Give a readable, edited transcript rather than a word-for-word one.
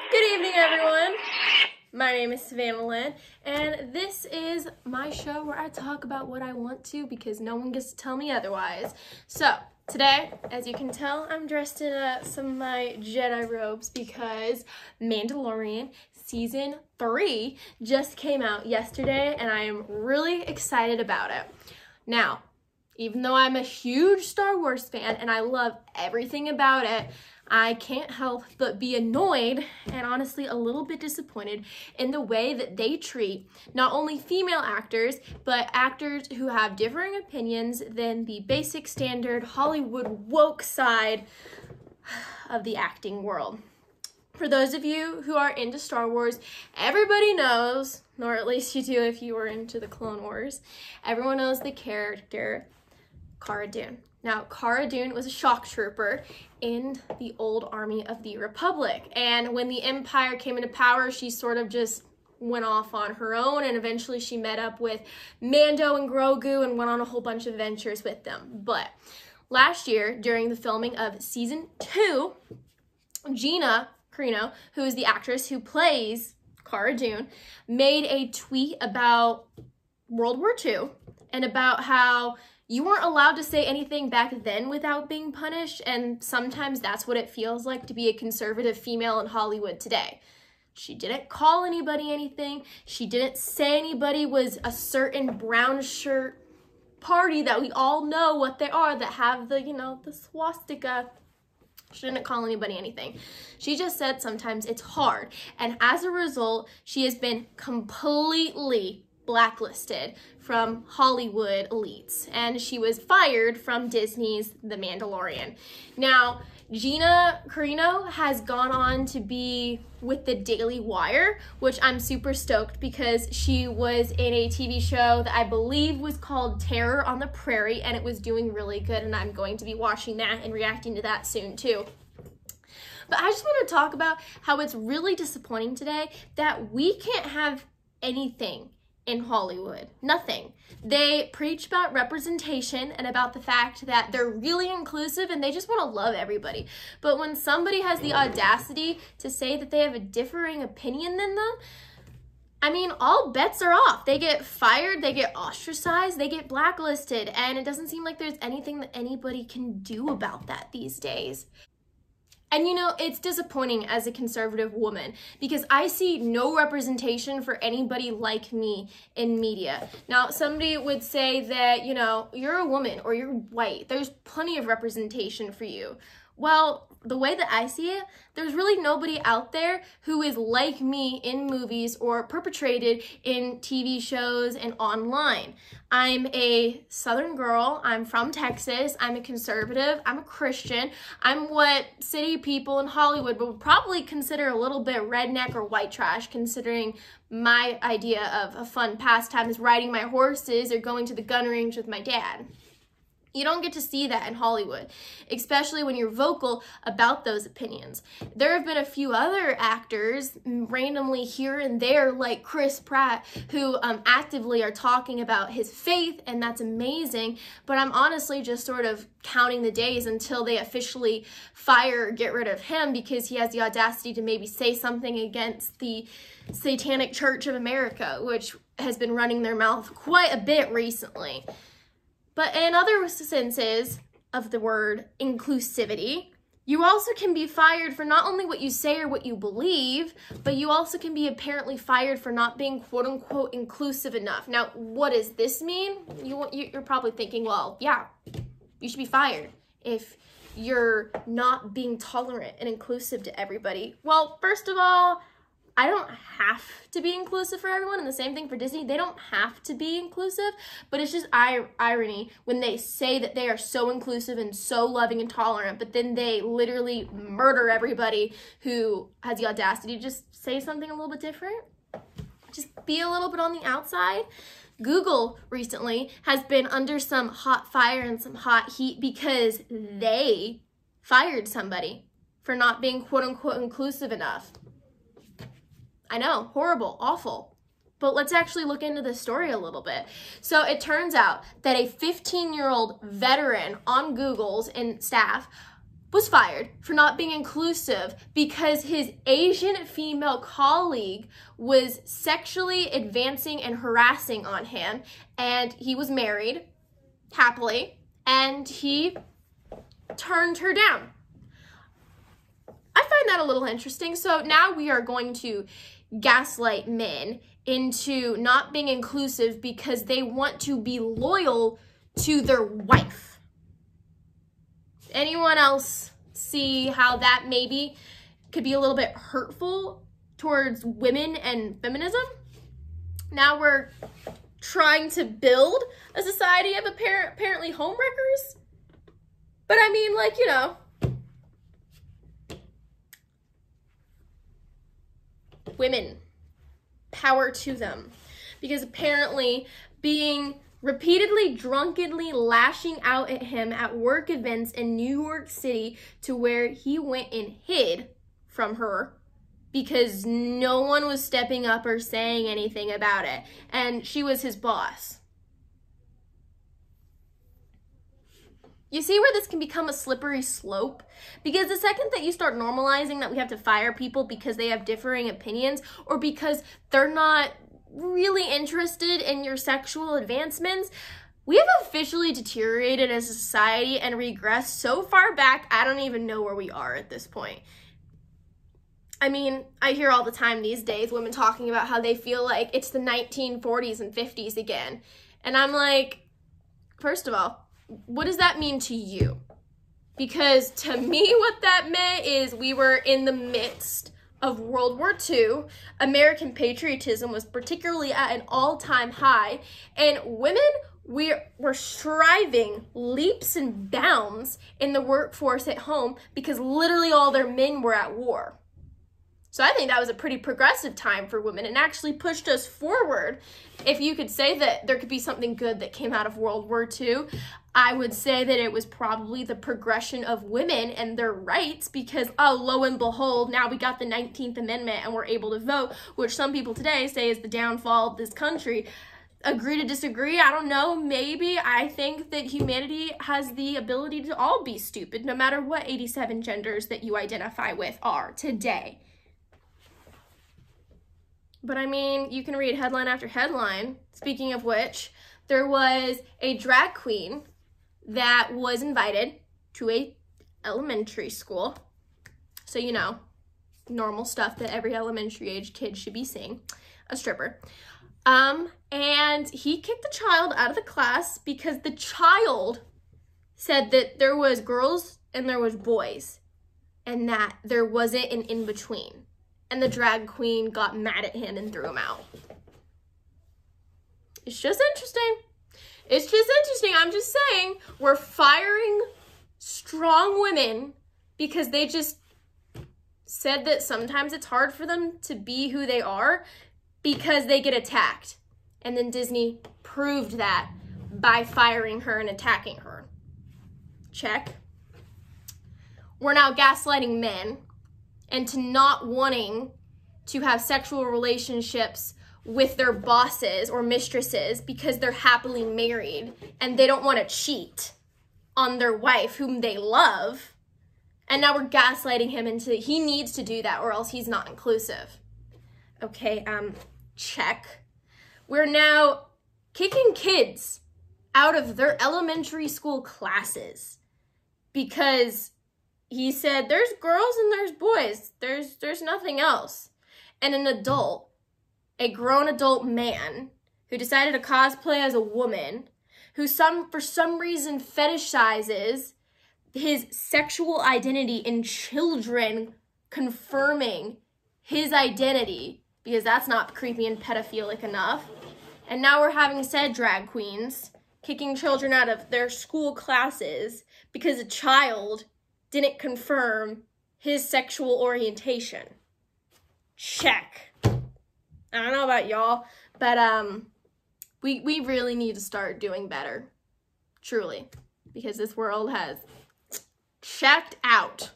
Good evening, everyone. My name is Savannah Lynn, and this is my show where I talk about what I want to because no one gets to tell me otherwise. So, today, as you can tell, I'm dressed in some of my Jedi robes because Mandalorian Season 3 just came out yesterday, and I am really excited about it. Now, even though I'm a huge Star Wars fan and I love everything about it, I can't help but be annoyed and honestly a little bit disappointed in the way that they treat not only female actors, but actors who have differing opinions than the basic standard Hollywood woke side of the acting world. For those of you who are into Star Wars, everybody knows, or at least you do if you were into the Clone Wars, everyone knows the character Cara Dune. Now, Cara Dune was a shock trooper in the old army of the Republic, and when the Empire came into power, she sort of just went off on her own, and eventually she met up with Mando and Grogu and went on a whole bunch of adventures with them. But last year, during the filming of Season 2, Gina Carino, who is the actress who plays Cara Dune, made a tweet about World War II and about how you weren't allowed to say anything back then without being punished, and sometimes that's what it feels like to be a conservative female in Hollywood today. She didn't call anybody anything. She didn't say anybody was a certain brown shirt party that we all know what they are, that have the, the swastika. She didn't call anybody anything. She just said sometimes it's hard, and as a result, she has been completely blacklisted from Hollywood elites, and she was fired from Disney's The Mandalorian. Now, Gina Carino has gone on to be with the Daily Wire, which I'm super stoked because she was in a TV show that I believe was called Terror on the Prairie, and it was doing really good, and I'm going to be watching that and reacting to that soon too. But I just want to talk about how it's really disappointing today that we can't have anything in Hollywood. Nothing. They preach about representation and about the fact that they're really inclusive and they just want to love everybody. But when somebody has the audacity to say that they have a differing opinion than them, I mean, all bets are off. They get fired, they get ostracized, they get blacklisted, and it doesn't seem like there's anything that anybody can do about that these days. And it's disappointing as a conservative woman because I see no representation for anybody like me in media. Now, somebody would say that, you're a woman or you're white. There's plenty of representation for you. Well, the way that I see it, there's really nobody out there who is like me in movies or perpetrated in TV shows and online. I'm a Southern girl. I'm from Texas. I'm a conservative. I'm a Christian. I'm what city people in Hollywood would probably consider a little bit redneck or white trash, considering my idea of a fun pastime is riding my horses or going to the gun range with my dad. You don't get to see that in Hollywood, especially when you're vocal about those opinions. There have been a few other actors randomly here and there, like Chris Pratt, who actively are talking about his faith, and that's amazing, but I'm honestly just sort of counting the days until they officially fire or get rid of him because he has the audacity to maybe say something against the Satanic Church of America, which has been running their mouth quite a bit recently. But in other senses of the word inclusivity, you also can be fired for not only what you say or what you believe, but you also can be apparently fired for not being quote-unquote inclusive enough. Now, what does this mean? You're probably thinking, well, yeah, you should be fired if you're not being tolerant and inclusive to everybody. Well, first of all, I don't have to be inclusive for everyone, and the same thing for Disney. They don't have to be inclusive, but it's just irony when they say that they are so inclusive and so loving and tolerant, but then they literally murder everybody who has the audacity to just say something a little bit different. Just be a little bit on the outside. Google recently has been under some hot fire and some hot heat because they fired somebody for not being quote-unquote inclusive enough. I know, horrible, awful. But let's actually look into the story a little bit. So it turns out that a 15-year-old veteran on Google's and staff was fired for not being inclusive because his Asian female colleague was sexually advancing and harassing on him, and he was married happily, and he turned her down. I find that a little interesting. So now we are going to gaslight men into not being inclusive because they want to be loyal to their wife. Anyone else see how that maybe could be a little bit hurtful towards women and feminism? Now we're trying to build a society of apparently homewreckers. But I mean, like, you know, women, power to them. Because apparently being repeatedly drunkenly lashing out at him at work events in New York City to where he went and hid from her because no one was stepping up or saying anything about it. And she was his boss. You see where this can become a slippery slope? Because the second that you start normalizing that we have to fire people because they have differing opinions or because they're not really interested in your sexual advancements, we have officially deteriorated as a society and regressed so far back, I don't even know where we are at this point. I mean, I hear all the time these days women talking about how they feel like it's the 1940s and 50s again. And I'm like, first of all, what does that mean to you? Because to me, what that meant is we were in the midst of World War II. American patriotism was particularly at an all-time high, and women were striving leaps and bounds in the workforce at home because literally all their men were at war. So I think that was a pretty progressive time for women and actually pushed us forward. If you could say that there could be something good that came out of World War II, I would say that it was probably the progression of women and their rights because, oh, lo and behold, now we got the 19th Amendment and we're able to vote, which some people today say is the downfall of this country. Agree to disagree? I don't know. Maybe. I think that humanity has the ability to all be stupid, no matter what 87 genders that you identify with are today. But I mean, you can read headline after headline. Speaking of which, there was a drag queen that was invited to a elementary school. So, you know, normal stuff that every elementary age kid should be seeing. A stripper. And he kicked the child out of the class because the child said that there was girls and there was boys and that there wasn't an in-between. And the drag queen got mad at him and threw him out. It's just interesting. It's just interesting. I'm just saying, we're firing strong women because they just said that sometimes it's hard for them to be who they are because they get attacked. And then Disney proved that by firing her and attacking her. Check. We're now gaslighting men into not wanting to have sexual relationships with their bosses or mistresses because they're happily married and they don't want to cheat on their wife whom they love. And now we're gaslighting him into he needs to do that or else he's not inclusive. Okay, check. We're now kicking kids out of their elementary school classes because he said there's girls and there's boys. There's nothing else. And an adult, a grown adult man who decided to cosplay as a woman, who for some reason fetishizes his sexual identity in children confirming his identity because that's not creepy and pedophilic enough. And now we're having said drag queens kicking children out of their school classes because a child didn't confirm his sexual orientation. Check. I don't know about y'all, but we really need to start doing better. Truly. Because this world has checked out.